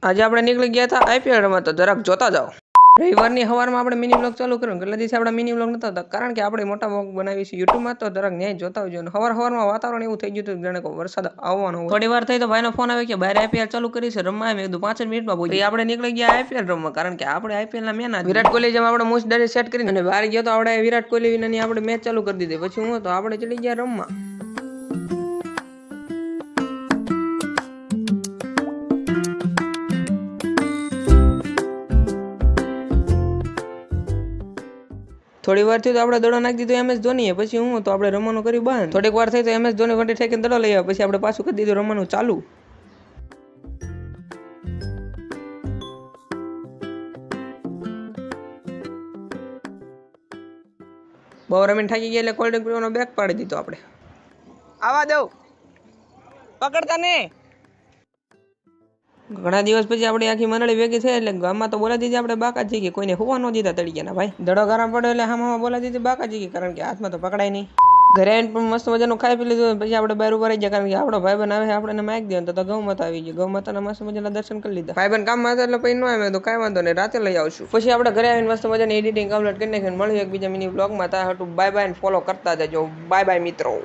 આજે આપણે નીકળી ગયા હતા આઈપીએલ રમવા, તો જરાક જોતા જાઓ. રવિવારની સવારમાં આપણે મિની બ્લોગ ચાલુ કર્યું. કેટલા દિવસે આપણે મિની બ્લોગ નતા, કારણ કે આપણે મોટા બ્લોગ બનાવી છે યુટ્યુબમાં, તો જરાક ન્યાય જોતા હોય. સવારમાં વાતાવરણ એવું થઈ ગયું હતું જાણે કે વરસાદ આવવાનો હોય. થોડી વાર થઈ તો ભાઈનો ફોન આવે કે બહાર આઈપીએલ ચાલુ કરી છે, રમવા મેં કીધું 5 મિનિટમાં પહોંચી. આપણે નીકળી ગયા આઈપીએલ રમવા, કારણ કે આપણે આઈપીએલ ના મેન વિરાટ કોહલી જેમ આપણે મૂછ દાઢી સેટ કરીને અને બહાર ગયો તો આપણે વિરાટ કોહલી વિનાની આપણે મેચ ચાલુ કરી દીધી. પછી હું તો આપણે ચડી ગયા રમવા. થોડી વાર થી તો આપણે દડો નાખી દીધો MS ધોનીએ. પછી હું તો આપણે રમવાનું કર્યું બંધ. થોડીક વાર થઈ તો MS ધોની વટી ઠેકીને દડો લઈ આવ્યો. પછી આપણે પાછું કરી દીધું રમવાનું ચાલુ. બહુ રમીને થાકી ગયા એટલે કોલ્ડ ડ્રિંક પીવાનો બ્રેક પાડી દીધો. આપણે આવા દઉં પકડતા ને. ઘણા દિવસ પછી આપણી આખી મંડળી ભેગી થઈ એટલે ગામમાં તો બોલા દીધી આપણે બાકાજી કે કોઈને હોવા ન દીધા તળિયાના ભાઈ. દડો ગરમ પડ્યો એટલે હામાં બોલા દીધી બાકાજી, કારણ કે હાથમાં તો પકડાય નહીં. ઘરે આવીને પણ મસ્ત મજાનું ખાઈ પી લીધું. પછી આપણે બહાર ઉભા રહી ગયા, કારણ કે આપણો ભાઈબંધ આવે આપણે માઇક દે તો ગૌ માતા આવી ગઈ. ગૌ માતાના મસ્ત મજાના દર્શન કરી લીધા. ભાઈબંધ કામમાં હતા એટલે પછી ન આવે તો કાંઈ વાંધો નહીં, રાતે લઈ આવશું. પછી આપણે ઘરે આવીને મસ્ત મજાની એડિટિંગ કમ્પ્લીટ કરી નાખીને મળ્યું એકબીજા મિની બ્લોગમાં. ત્યાં હતું બાય બાય, ફોલો કરતા જજો. બાય બાય મિત્રો.